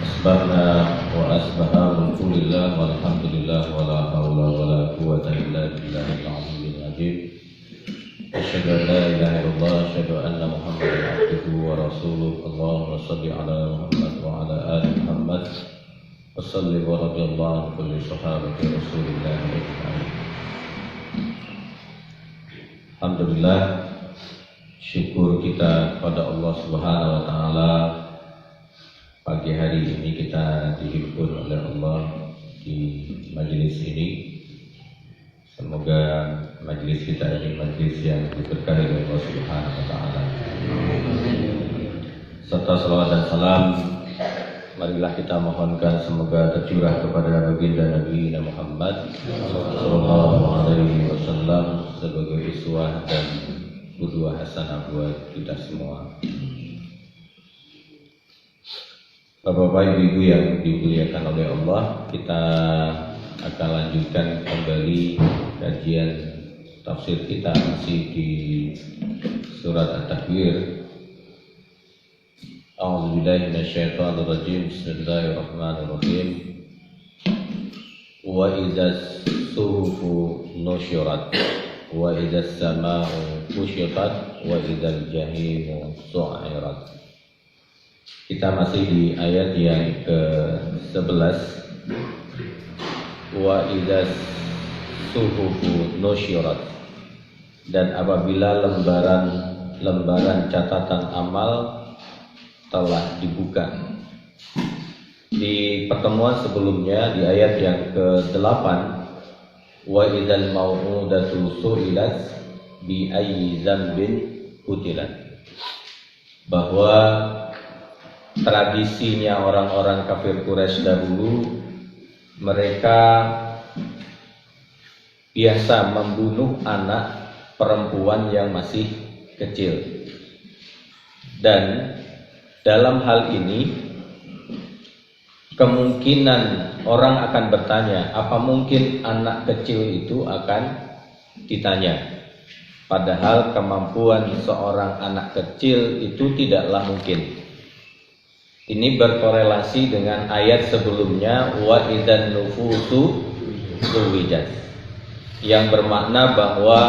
Asbahna wa asbaha mulkulillah walhamdulillah wa la hawla wa la quwwata illa billahil aliyyil azim. Asyhadu an la ilaha illallah, asyhadu anna Muhammadan abduhu wa rasuluh. Allahumma shalli ala Muhammad wa ala ali Muhammad. Wassalli wa radhiyallahu an kulli sahabati Rasulillah ajma'in. Alhamdulillah, syukur kita kepada Allah Subhanahu wa taala. Pagi hari ini kita dihibur oleh Allah di majelis ini. Semoga majelis kita ini majelis yang diberkahi oleh Allah Subhanahu wa taala. Serta salawat dan salam marilah kita mohonkan semoga tercurah kepada baginda Nabi Muhammad sallallahu alaihi wasallam sebagai uswah dan qudwah hasanah buat kita semua. Bapak-bapak, ibu-ibu yang dimuliakan oleh Allah, kita akan lanjutkan kembali kajian tafsir kita masih di surat At-Takwir. A'udzubillahi minasyaitonir rajim. Bismillahirrahmanirrahim. Wa idzas suhufu nusyirat wa idzas samaa'u kusyitat wa idzal jahimu su'irat. Kita masih di ayat yang ke-11. Wa idzas suhufu nusyirat, dan apabila lembaran catatan amal telah dibuka. Di pertemuan sebelumnya di ayat yang ke-8, wa idzal mau'udatu su'ilat bi ayyi dzambin qutilat, bahwa tradisinya orang-orang kafir Quraisy dahulu, mereka biasa membunuh anak perempuan yang masih kecil. Dan dalam hal ini kemungkinan orang akan bertanya, apa mungkin anak kecil itu akan ditanya? Padahal kemampuan seorang anak kecil itu tidaklah mungkin. Ini berkorelasi dengan ayat sebelumnya, wa idzan nufusu zuwijat, yang bermakna bahwa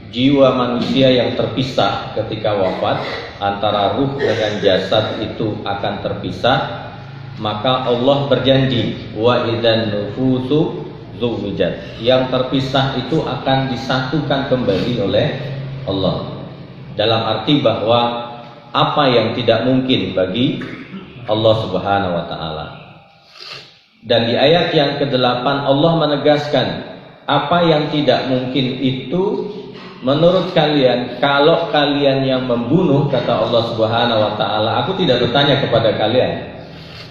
jiwa manusia yang terpisah ketika wafat, antara ruh dengan jasad itu akan terpisah. Maka Allah berjanji, wa idzan nufusu zuwijat, yang terpisah itu akan disatukan kembali oleh Allah. Dalam arti bahwa apa yang tidak mungkin bagi Allah Subhanahu wa taala. Dan di ayat yang ke-8 Allah menegaskan, apa yang tidak mungkin itu menurut kalian, kalau kalian yang membunuh, kata Allah Subhanahu wa taala, aku tidak bertanya kepada kalian,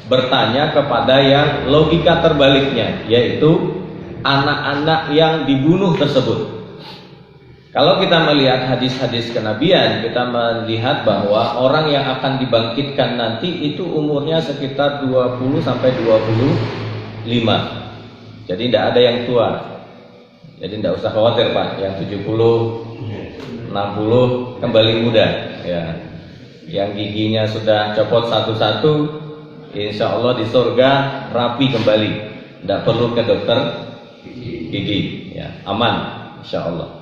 bertanya kepada yang logika terbaliknya, yaitu anak-anak yang dibunuh tersebut. Kalau kita melihat hadis-hadis kenabian, kita melihat bahwa orang yang akan dibangkitkan nanti itu umurnya sekitar 20 sampai 25. Jadi tidak ada yang tua. Jadi tidak usah khawatir Pak, yang 70, 60 kembali muda ya. Yang giginya sudah copot satu-satu, insya Allah di surga rapi kembali. Tidak perlu ke dokter gigi ya, aman insya Allah.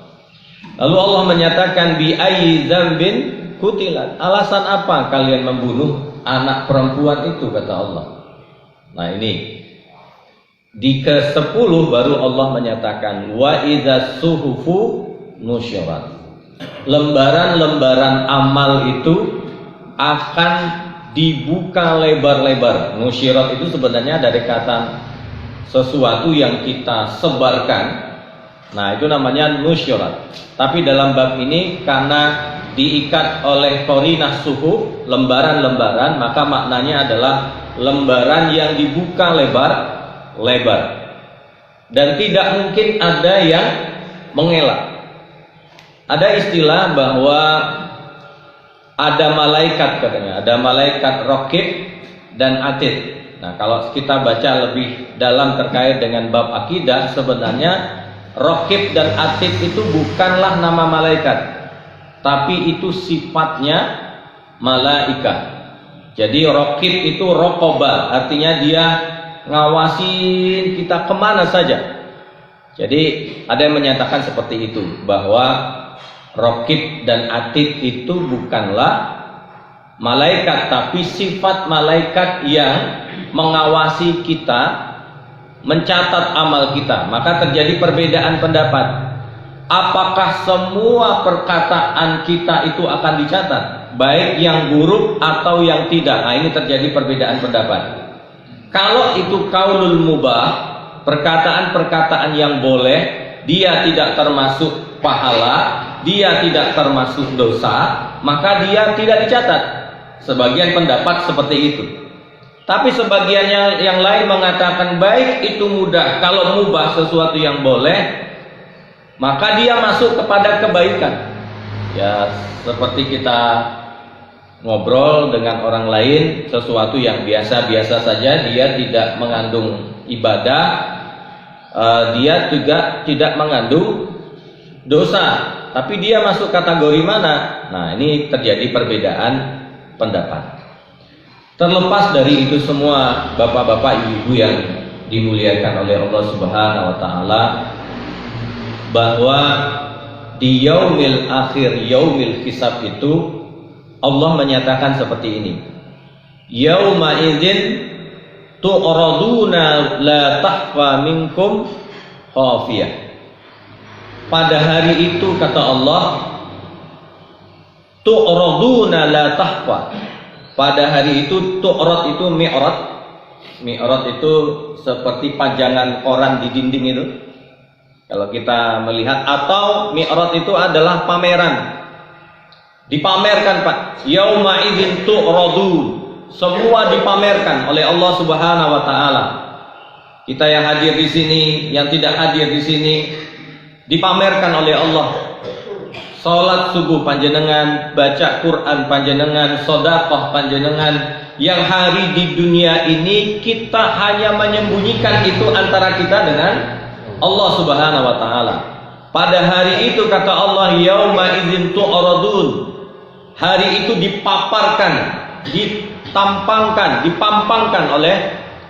Lalu Allah menyatakan bi ayyi dzambin qutilat. Alasan apa kalian membunuh anak perempuan itu, kata Allah. Nah ini di ke-10 baru Allah menyatakan wa idzas suhufu nusyirat. Lembaran-lembaran amal itu akan dibuka lebar-lebar. Nusyirat itu sebenarnya dari kata sesuatu yang kita sebarkan. Nah itu namanya nusyirat. Tapi dalam bab ini karena diikat oleh qarinah suhuf, lembaran-lembaran, maka maknanya adalah lembaran yang dibuka lebar-lebar. Dan tidak mungkin ada yang mengelak. Ada istilah bahwa ada malaikat, katanya, ada malaikat raqib dan atid. Nah kalau kita baca lebih dalam terkait dengan bab akidah, sebenarnya Raqib dan Atid itu bukanlah nama malaikat, tapi itu sifatnya malaikat. Jadi raqib itu raqaba, artinya dia ngawasin kita kemana saja. Jadi ada yang menyatakan seperti itu, bahwa raqib dan atid itu bukanlah malaikat, tapi sifat malaikat yang mengawasi kita, mencatat amal kita. Maka terjadi perbedaan pendapat. Apakah semua perkataan kita itu akan dicatat, baik yang buruk atau yang tidak? Nah, ini terjadi perbedaan pendapat. Kalau itu qaulul mubah, perkataan-perkataan yang boleh, dia tidak termasuk pahala, dia tidak termasuk dosa, maka dia tidak dicatat. Sebagian pendapat seperti itu. Tapi sebagian yang lain mengatakan baik itu mudah, kalau mubah sesuatu yang boleh, maka dia masuk kepada kebaikan. Ya, seperti kita ngobrol dengan orang lain, sesuatu yang biasa-biasa saja, dia tidak mengandung ibadah, dia juga tidak mengandung dosa, tapi dia masuk kategori mana? Nah, ini terjadi perbedaan pendapat. Terlepas dari itu semua, bapak-bapak, ibu-ibu yang dimuliakan oleh Allah Subhanahu wa taala, bahwa di yaumil akhir, yaumil hisab itu Allah menyatakan seperti ini. Yauma idzin tu'raduna la tahfa minkum khafiyah. Pada hari itu kata Allah, tu'raduna la tahfa. Pada hari itu, tu'rad itu mi'rad. Mi'rad itu seperti pajangan koran di dinding itu. Kalau kita melihat, atau mi'rad itu adalah pameran. Dipamerkan, Pak. Yauma idzin tu'radun. Semua dipamerkan oleh Allah Subhanahu wa taala. Kita yang hadir di sini, yang tidak hadir di sini, dipamerkan oleh Allah. Salat subuh panjenengan, baca Quran panjenengan, sedekah panjenengan, yang hari di dunia ini kita hanya menyembunyikan itu antara kita dengan Allah Subhanahu wa taala. Pada hari itu kata Allah, yauma idzin tu'radun. Hari itu dipaparkan, ditampangkan, dipampangkan oleh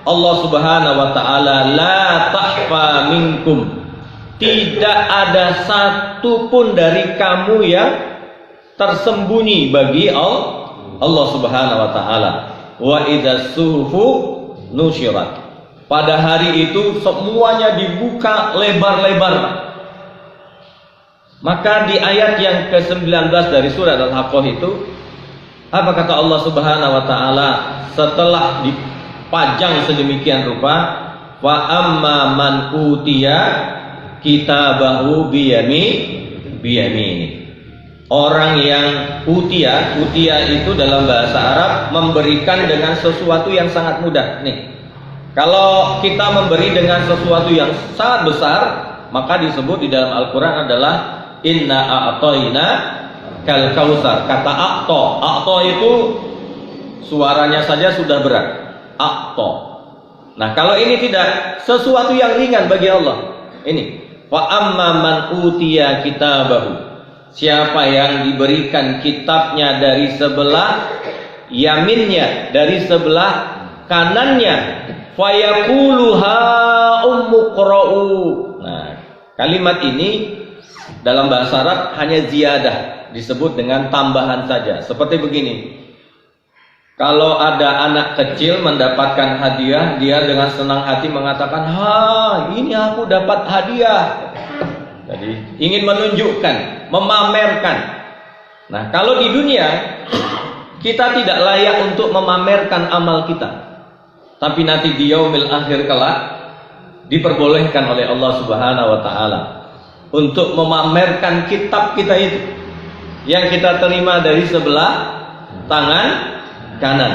Allah Subhanahu wa taala, la tahfa minkum. Tidak ada satu pun dari kamu yang tersembunyi bagi Allah Subhanahu wa taala. Wa idzas suhufu nusyirat. Pada hari itu semuanya dibuka lebar-lebar. Maka di ayat yang ke-19 dari surat Al-Haqqah itu, apa kata Allah Subhanahu wa taala setelah dipajang sedemikian rupa, wa amma man utiya kitabahu biyamini. Orang yang utiya itu dalam bahasa Arab memberikan dengan sesuatu yang sangat mudah. Nih, kalau kita memberi dengan sesuatu yang sangat besar, maka disebut di dalam Al-Quran adalah inna a'toina kal kausar. Kata a'to itu suaranya saja sudah berat. A'to. Nah, kalau ini tidak, sesuatu yang ringan bagi Allah. Ini wa amma man utiya kitabahu. Siapa yang diberikan kitabnya dari sebelah yaminnya, dari sebelah kanannya, fayaqulu ha ummuqra'u. Nah, kalimat ini dalam bahasa Arab hanya ziyadah, disebut dengan tambahan saja. Seperti begini. Kalau ada anak kecil mendapatkan hadiah, dia dengan senang hati mengatakan, "Ha, ini aku dapat hadiah." Jadi ingin menunjukkan, memamerkan. Nah, kalau di dunia kita tidak layak untuk memamerkan amal kita. Tapi nanti di yaumil akhir kelak diperbolehkan oleh Allah Subhanahu wa taala untuk memamerkan kitab kita itu yang kita terima dari sebelah tangan kanan.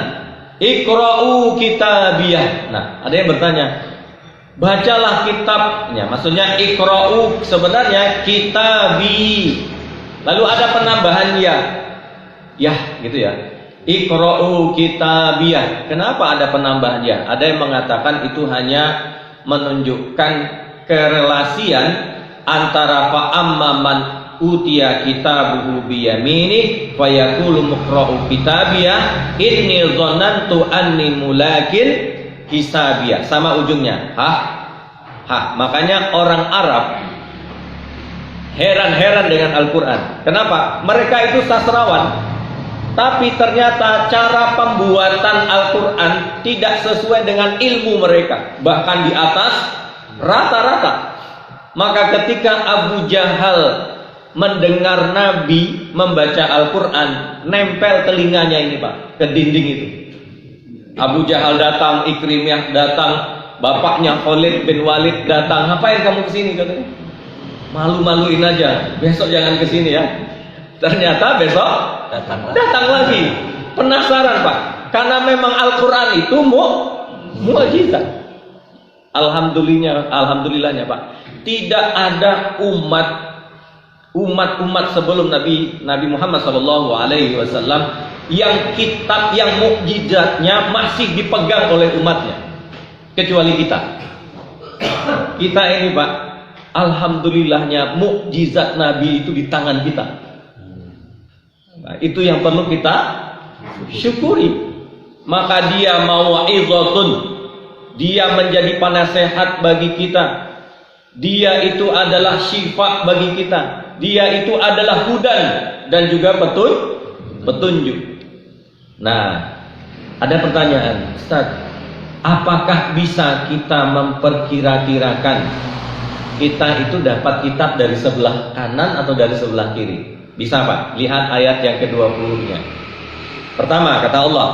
Iqra'u kitabiyah. Nah, ada yang bertanya, bacalah kitabnya. Maksudnya iqra'u sebenarnya kitabi. Lalu ada penambahan ya. Ya, gitu ya. Iqra'u kitabiyah. Kenapa ada penambahan ya? Ada yang mengatakan itu hanya menunjukkan kerelasian antara fa'amma man utiya kitabuhu biyamini fayaqulu muqra'u kitabiyah inni dzanantu anni mulakin hisabiyah. Sama ujungnya. Makanya orang Arab heran-heran dengan Al-Quran. Kenapa? Mereka itu sastrawan, tapi ternyata cara pembuatan Al-Quran tidak sesuai dengan ilmu mereka, bahkan di atas rata-rata. Maka ketika Abu Jahal mendengar Nabi membaca Al-Quran, nempel telinganya ini Pak ke dinding itu. Abu Jahal datang, Ikrimah datang, bapaknya Khalid bin Walid datang. Ngapain kamu kesini katanya? Malu-maluin aja, besok jangan kesini ya. Ternyata besok datang lagi. Penasaran Pak, karena memang Al-Quran itu mukjizat. Alhamdulillahnya Pak, tidak ada umat sebelum Nabi Muhammad SAW yang kitab yang mukjizatnya masih dipegang oleh umatnya, kecuali kita. Kita ini Pak, alhamdulillahnya mukjizat Nabi itu di tangan kita. Nah, itu yang perlu kita syukuri. Maka dia mau'izatun, dia menjadi penasehat bagi kita. Dia itu adalah syifa bagi kita. Dia itu adalah hudan dan juga petunjuk. Nah, ada pertanyaan, Ustaz, apakah bisa kita memperkira-kirakan kita itu dapat kitab dari sebelah kanan atau dari sebelah kiri? Bisa Pak, lihat ayat yang ke-20-nya. Pertama, kata Allah,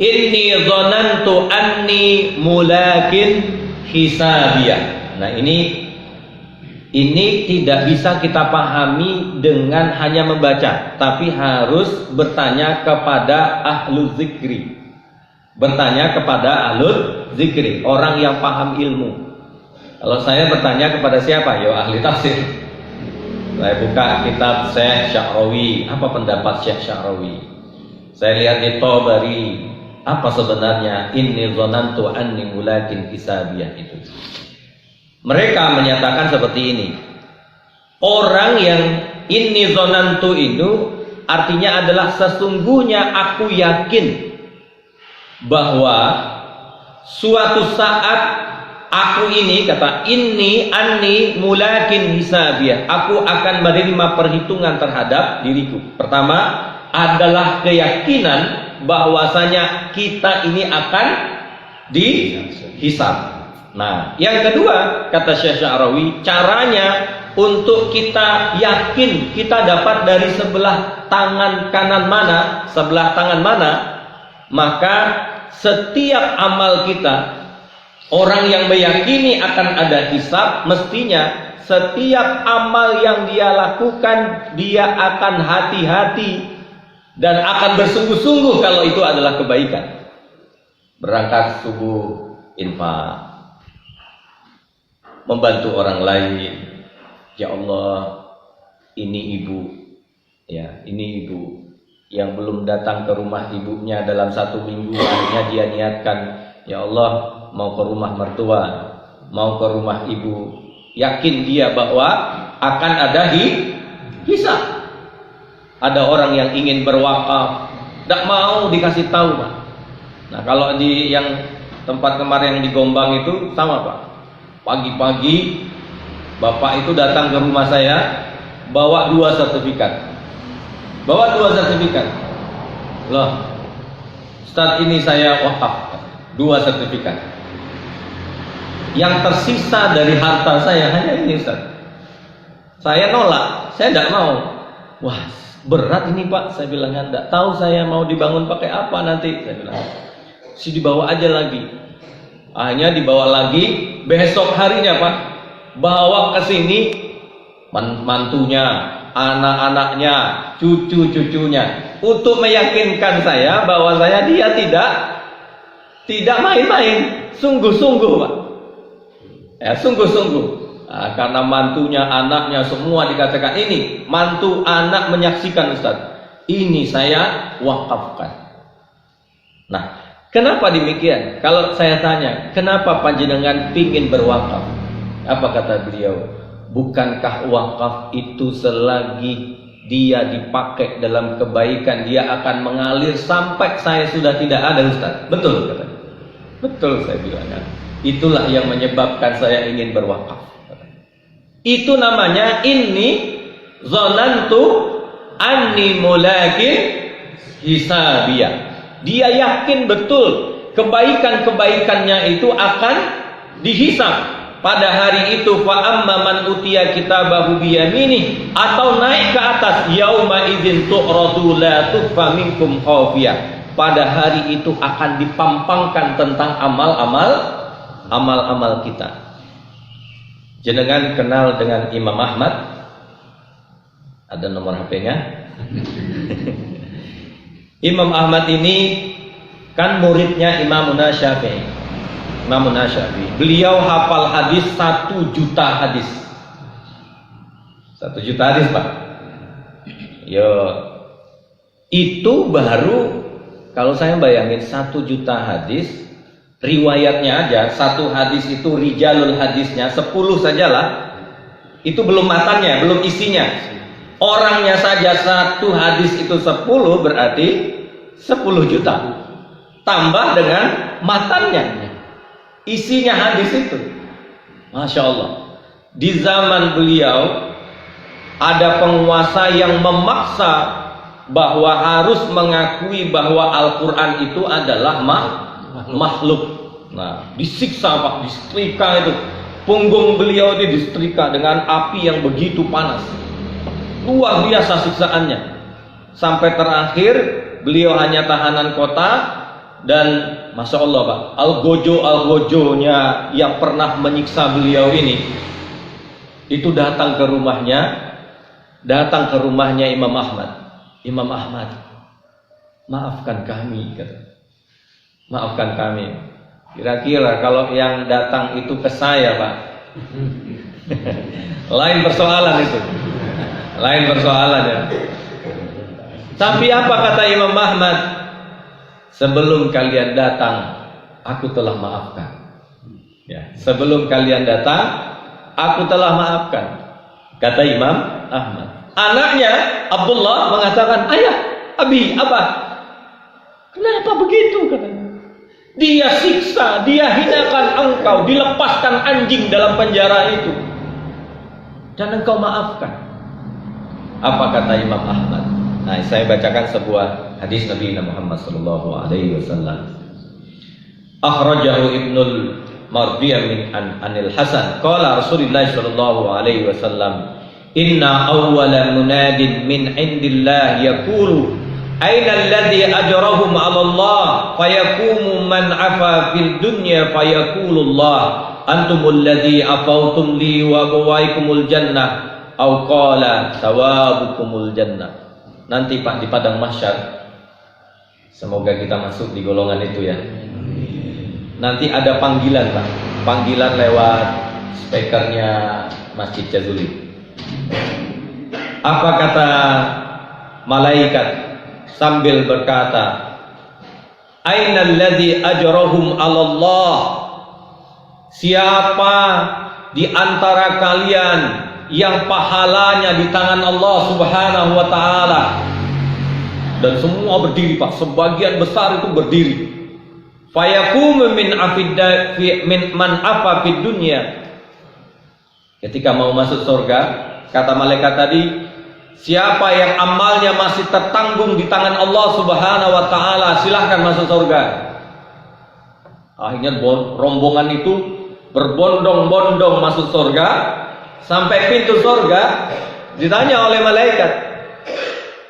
inni dzanantu anni mulakin hisabiyah. Nah, ini tidak bisa kita pahami dengan hanya membaca, tapi harus bertanya kepada ahlu zikri. Bertanya kepada ahlu zikri, orang yang paham ilmu. Kalau saya bertanya kepada siapa? Ya ahli tafsir. Saya buka kitab Syekh Sya'rawi. Apa pendapat Syekh Sya'rawi? Saya lihat di Tabari. Apa sebenarnya inni dzanantu anni mulakin hisabiyah itu? Mereka menyatakan seperti ini. Orang yang inni dzanantu itu artinya adalah sesungguhnya aku yakin bahwa suatu saat aku ini, kata inni anni mulakin hisabiyah, aku akan menerima perhitungan terhadap diriku. Pertama adalah keyakinan bahwasanya kita ini akan dihisab. Nah, yang kedua, kata Syekh Sya'rawi, caranya untuk kita yakin kita dapat dari sebelah tangan kanan mana, sebelah tangan mana, maka setiap amal kita, orang yang meyakini akan ada hisab, mestinya setiap amal yang dia lakukan, dia akan hati-hati dan akan bersungguh-sungguh kalau itu adalah kebaikan. Berangkat subuh, infak, membantu orang lain. Ya Allah, ini ibu, ya ini ibu yang belum datang ke rumah ibunya dalam 1 minggu, akhirnya dia niatkan, ya Allah, mau ke rumah mertua, mau ke rumah ibu, yakin dia bahwa akan ada hisab. Ada orang yang ingin berwakaf, tidak mau dikasih tahu Pak. Nah, kalau di yang tempat kemarin yang di Gombang itu sama Pak. Pagi-pagi bapak itu datang ke rumah saya, bawa 2 sertifikat. Loh, Ustaz, ini saya wakaf, 2 sertifikat. Yang tersisa dari harta saya hanya ini Ustaz. Saya nolak, saya tidak mau. Wah, berat ini Pak, saya bilang, tidak tahu saya mau dibangun pakai apa nanti, saya bilang. Dibawa aja lagi. Akhirnya dibawa lagi, besok harinya Pak, bawa ke sini mantunya, anak-anaknya, cucu-cucunya, untuk meyakinkan saya bahwa saya dia tidak main-main, sungguh-sungguh Pak. Ya, sungguh-sungguh. Nah, karena mantunya, anaknya semua dikatakan ini, mantu anak menyaksikan Ustaz, ini saya wakafkan. Nah, kenapa demikian? Kalau saya tanya, kenapa panjenengan pingin berwakaf? Apa kata beliau? bukankah wakaf itu selagi dia dipakai dalam kebaikan dia akan mengalir sampai saya sudah tidak ada, Ustaz? Betul katanya. Betul, saya bilang kan. Itulah yang menyebabkan saya ingin berwakaf. Itu namanya inni zonantu anni mulakin hisabiyah. Dia yakin betul kebaikan-kebaikannya itu akan dihisab pada hari itu. Fa amma man utiya kitabahu biyamini, atau naik ke atas, yauma idzin tu'radu la tukhfa minkum khafiyah. Pada hari itu akan dipampangkan tentang amal-amal kita. Jenengan kenal dengan Imam Ahmad? Ada nomor HP-nya? Imam Ahmad ini kan muridnya Imam Syafi'i. Imam Syafi'i. Beliau hafal hadis 1 juta hadis. 1 juta hadis, Pak. Yo, itu baru, kalau saya bayangin 1 juta hadis, riwayatnya aja, satu hadis itu rijalul hadisnya 10 sajalah. Itu belum matannya, belum isinya. Orangnya saja satu hadis itu 10, berarti 10 juta. Tambah dengan matannya, isinya hadis itu. Masya Allah. Di zaman beliau ada penguasa yang memaksa bahwa harus mengakui bahwa Al-Quran itu adalah makhluk. Nah, disiksa Pak, disetrika itu. Punggung beliau itu disetrika dengan api yang begitu panas. Luar biasa siksaannya. Sampai terakhir beliau hanya tahanan kota. Dan Masya Allah Pak, Al-Gojo-nya yang pernah menyiksa beliau ini, itu datang ke rumahnya Imam Ahmad. Imam Ahmad, maafkan kami, kata. Maafkan kami. Kira-kira kalau yang datang itu ke saya, Pak, lain persoalan itu. Lain persoalan ya. Tapi apa kata Imam Ahmad? Sebelum kalian datang, aku telah maafkan. Ya, sebelum kalian datang, aku telah maafkan. Kata Imam Ahmad. Anaknya Abdullah mengatakan, ayah, abi, abah, kenapa begitu? Katanya. Dia siksa, dia hinakan engkau, dilepaskan anjing dalam penjara itu, dan engkau maafkan. Apa kata Imam Ahmad? Nah, saya bacakan sebuah hadis Nabi Muhammad sallallahu alaihi wasallam. Akhrajahu Ibnul Mardiyah min Anil Hasan. Qala Rasulullah sallallahu alaihi wasallam, "Inna awwala munadin min indillah yaqulu aina alladhi ajrahum 'ala Allah fayaqumu man 'afa fil dunya fayaqulu Allah antumul ladzi afautum li wa bawaikumul jannah au qala sawabukumul jannah." Nanti Pak di padang mahsyar, semoga kita masuk di golongan itu ya. Nanti ada panggilan Pak, panggilan lewat speakernya Masjid Jazuli. Apa kata malaikat sambil berkata, Ainal ladzi ajrahum 'ala Allah? Siapa di antara kalian yang pahalanya di tangan Allah Subhanahu wa taala? Dan semua berdiri Pak, sebagian besar itu berdiri. Fayaqumu min man afa fid dunya. Ketika mau masuk surga, kata malaikat tadi, siapa yang amalnya masih tertanggung di tangan Allah Subhanahu wa taala, silahkan masuk surga. Akhirnya rombongan itu berbondong-bondong masuk surga. Sampai pintu surga, ditanya oleh malaikat,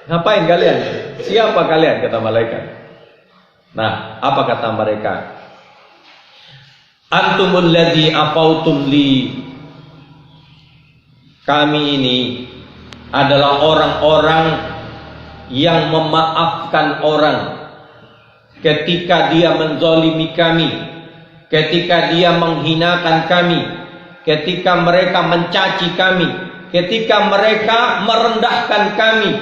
ngapain kalian? Siapa kalian? Kata malaikat. Nah, apa kata mereka? Antumul ladzi afautum li. Kami ini adalah orang-orang yang memaafkan orang ketika dia menzalimi kami, ketika dia menghinakan kami, ketika mereka mencaci kami, ketika mereka merendahkan kami,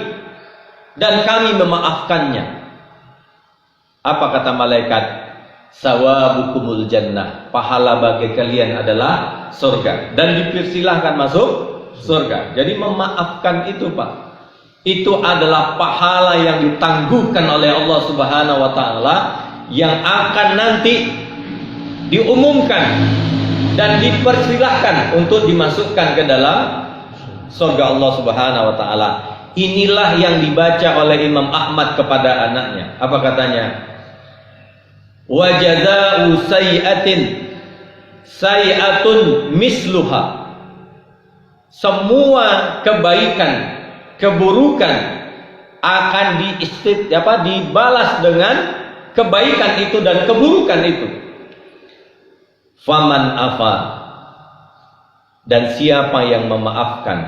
dan kami memaafkannya. Apa kata malaikat? Sawabukumul jannah. Pahala bagi kalian adalah surga. Dan dipersilahkan masuk surga. Jadi memaafkan itu, Pak, itu adalah pahala yang ditangguhkan oleh Allah Subhanahu wa taala, yang akan nanti diumumkan dan dipersilahkan untuk dimasukkan ke dalam surga Allah Subhanahu wa taala. Inilah yang dibaca oleh Imam Ahmad kepada anaknya. Apa katanya? Wa jazaa'u sayyi'atin sayyi'atun misluha. Semua kebaikan, keburukan akan dibalas dengan kebaikan itu dan keburukan itu. Faman afa, dan siapa yang memaafkan,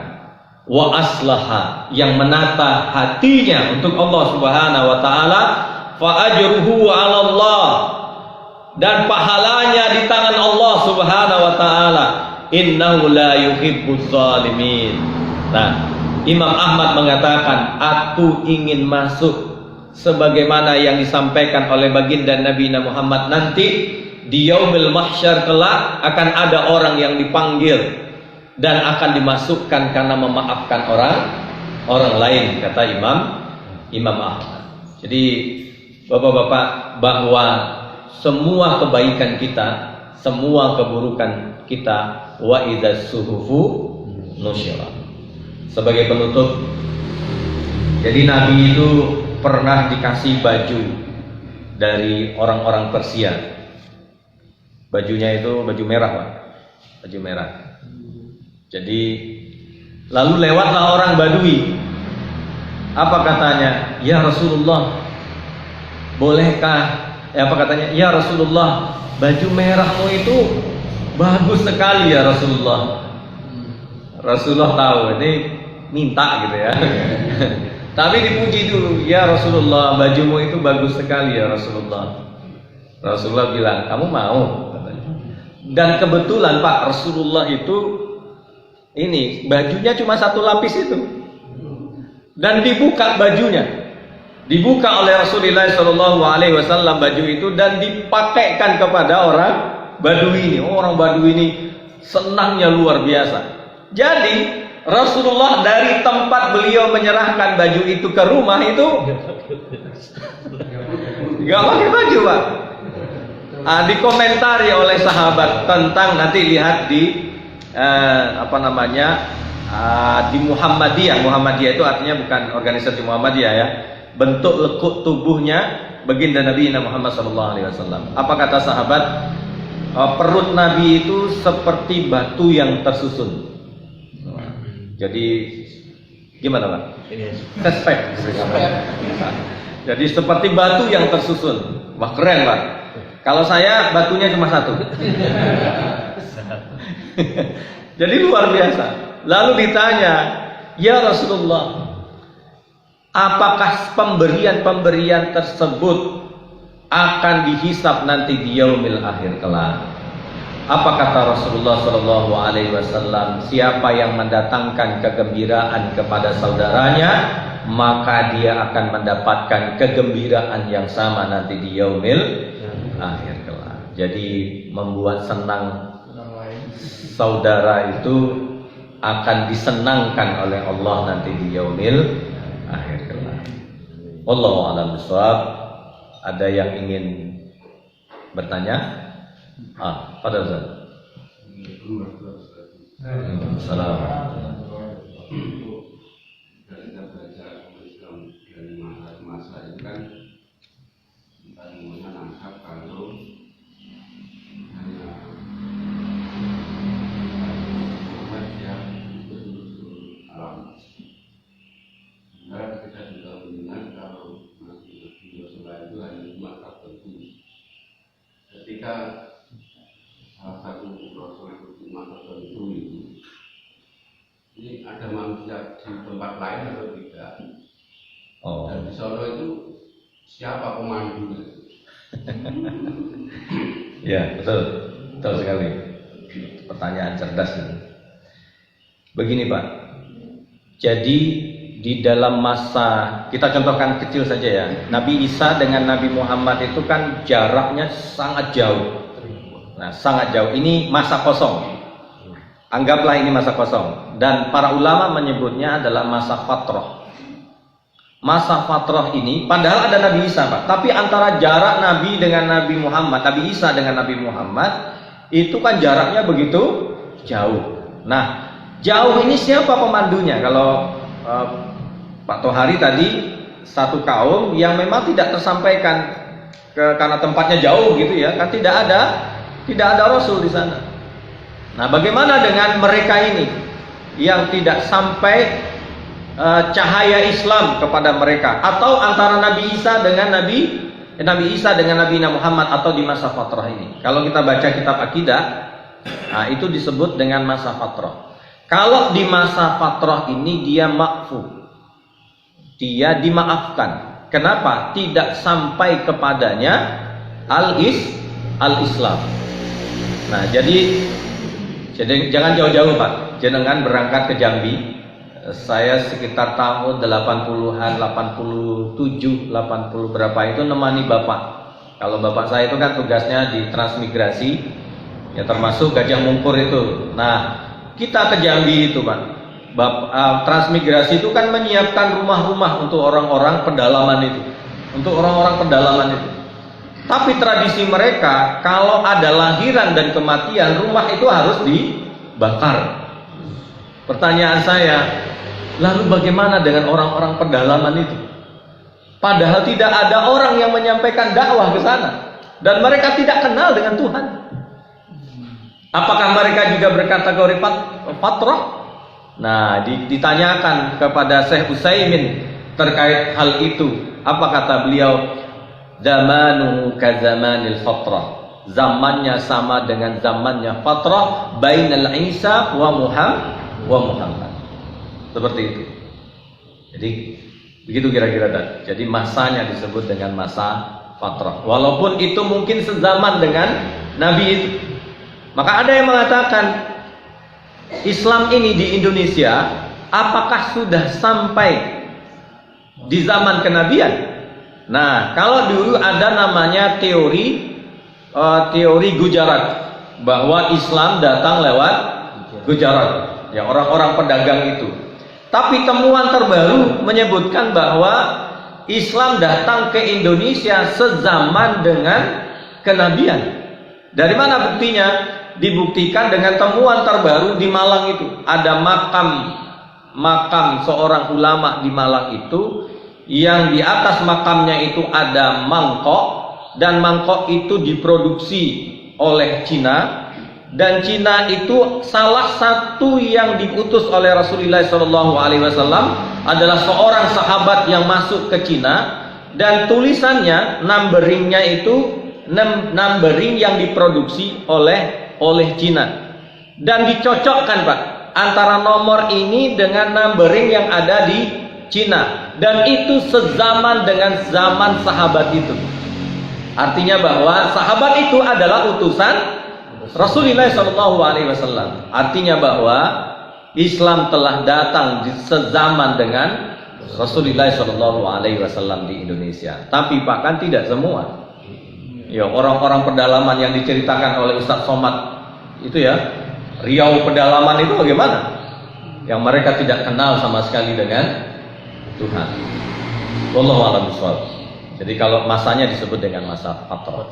wa aslaha, yang menata hatinya untuk Allah Subhanahu wa taala, fa ajruhu 'ala Allah, dan pahalanya di tangan Allah Subhanahu wa taala. Innahu la yuhibbuz zalimin. Nah, Imam Ahmad mengatakan, aku ingin masuk sebagaimana yang disampaikan oleh baginda Nabi Muhammad, nanti di yaumil mahsyar kelak akan ada orang yang dipanggil dan akan dimasukkan karena memaafkan orang lain, kata Imam Ahmad. Jadi Bapak-bapak, bahwa semua kebaikan kita, semua keburukan kita, wa idzas suhufu nusyira. Sebagai penutup, jadi Nabi itu pernah dikasih baju dari orang-orang Persia. Bajunya itu baju merah, Pak. Baju merah. Jadi lalu lewatlah orang Badui. Apa katanya? Ya Rasulullah, bolehkah? Apa katanya? Ya Rasulullah, baju merahmu itu bagus sekali ya Rasulullah. Rasulullah tahu ini minta gitu ya. Tapi dipuji dulu, ya Rasulullah, bajumu itu bagus sekali ya Rasulullah. Rasulullah bilang, kamu mau? Dan kebetulan Pak, Rasulullah itu ini bajunya cuma satu lapis itu, dan dibuka bajunya, dibuka oleh Rasulullah SAW baju itu, dan dipakaikan kepada orang Badui ini. Orang Badui ini senangnya luar biasa. Jadi Rasulullah dari tempat beliau menyerahkan baju itu ke rumah itu nggak pakai baju, Pak. Dikomentari oleh sahabat tentang, nanti lihat di di Muhammadiyah. Muhammadiyah itu artinya bukan organisasi Muhammadiyah ya. Bentuk lekuk tubuhnya baginda Nabi Muhammad SAW. Apa kata sahabat? Perut Nabi itu seperti batu yang tersusun. Jadi gimana, Pak? Respect. Jadi seperti batu yang tersusun. Wah, keren, Pak. Kalau saya batunya cuma satu. Jadi luar biasa. Lalu ditanya, ya Rasulullah, apakah pemberian-pemberian tersebut akan dihisab nanti di yaumil akhir kelak? Apa kata Rasulullah SAW? Siapa yang mendatangkan kegembiraan kepada saudaranya, maka dia akan mendapatkan kegembiraan yang sama nanti di yaumil akhir kelak. Jadi membuat senang saudara itu akan disenangkan oleh Allah nanti di yaumil akhir kelak. Wallahu a'lam bishawab. Ada yang ingin bertanya? Pada Ustaz. Assalamualaikum. Kita baca Islam dari masa itu kan menangkap kalau hanya Muhammad yang betul-betul alam. Sebenarnya kita juga mendengar kalau Nabi Rasulullah itu hanya cuma tertentu. Ketika salah satu Rasul itu cuma tertentu itu, ini ada manusia di tempat lain atau tidak? Dan di sana itu siapa pemandunya? Ya, betul sekali. Pertanyaan cerdas ini. Begini, Pak. Jadi di dalam masa, kita contohkan kecil saja ya, Nabi Isa dengan Nabi Muhammad itu kan jaraknya sangat jauh. Nah, sangat jauh. Ini masa kosong. Anggaplah ini masa kosong. Dan para ulama menyebutnya adalah masa fatrah. Masa fatrah ini, padahal ada Nabi Isa, Pak. Tapi antara jarak Nabi dengan Nabi Muhammad, Nabi Isa dengan Nabi Muhammad, itu kan jaraknya begitu jauh. Nah, jauh ini siapa pemandunya? Kalau Pak Tohari tadi satu kaum yang memang tidak tersampaikan karena tempatnya jauh gitu ya, kan tidak ada Rasul di sana. Nah, bagaimana dengan mereka ini yang tidak sampai cahaya Islam kepada mereka, atau antara Nabi Isa dengan Nabi Muhammad, atau di masa fatrah ini? Kalau kita baca kitab akidah, nah, itu disebut dengan masa fatrah. Kalau di masa fatrah ini dia ma'fu, dia dimaafkan. Kenapa? Tidak sampai kepadanya al-Islam. Nah, jadi jangan jauh-jauh, Pak. Jenengan berangkat ke Jambi. Saya sekitar tahun 80-an, 87, 80 berapa itu nemani Bapak. Kalau Bapak saya itu kan tugasnya di transmigrasi, ya termasuk Gajah Mungkur itu. Nah, kita ke Jambi itu, Pak. Transmigrasi itu kan menyiapkan rumah-rumah untuk orang-orang pedalaman itu. Tapi tradisi mereka, kalau ada lahiran dan kematian, rumah itu harus dibakar. Pertanyaan saya, lalu bagaimana dengan orang-orang pedalaman itu? Padahal tidak ada orang yang menyampaikan dakwah ke sana, dan mereka tidak kenal dengan Tuhan. Apakah mereka juga berkategori fatrah? Nah, ditanyakan kepada Syekh Utsaimin terkait hal itu. Apa kata beliau? Zamanuhu kazamanil fatrah. Zamannya sama dengan zamannya fatrah bainal Isa wa Muhammad. Seperti itu. Jadi begitu kira-kira tadi. Jadi masanya disebut dengan masa fatrah. Walaupun itu mungkin sezaman dengan Nabi itu. Maka ada yang mengatakan Islam ini di Indonesia apakah sudah sampai di zaman kenabian? Nah, kalau dulu ada namanya teori Gujarat, bahwa Islam datang lewat Gujarat, ya orang-orang pedagang itu. Tapi temuan terbaru menyebutkan bahwa Islam datang ke Indonesia sezaman dengan kenabian. Dari mana buktinya? Dibuktikan dengan temuan terbaru di Malang itu. Ada makam seorang ulama di Malang itu, yang di atas makamnya itu ada mangkok, dan mangkok itu diproduksi oleh Cina, dan Cina itu salah satu yang diutus oleh Rasulullah SAW adalah seorang sahabat yang masuk ke Cina, dan tulisannya numberingnya itu numbering yang diproduksi oleh Cina, dan dicocokkan, Pak, antara nomor ini dengan numbering yang ada di Cina, dan itu sezaman dengan zaman sahabat itu. Artinya bahwa sahabat itu adalah utusan Rasulullah SAW. Artinya bahwa Islam telah datang sezaman dengan Rasulullah SAW di Indonesia. Tapi Pak, kan tidak semua. Ya, orang-orang pedalaman yang diceritakan oleh Ustadz Somad itu ya, Riau pedalaman itu bagaimana? Yang mereka tidak kenal sama sekali dengan Tuhan. Wallahu a'lam bishawab. Jadi kalau masanya disebut dengan masa fatrah.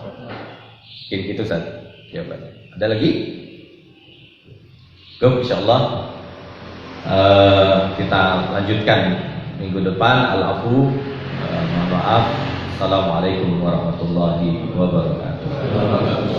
Mungkin itu saja jawabannya. Ada lagi? Go, insyaallah kita lanjutkan minggu depan. Al-afu, maaf. Assalamualaikum warahmatullahi wabarakatuh.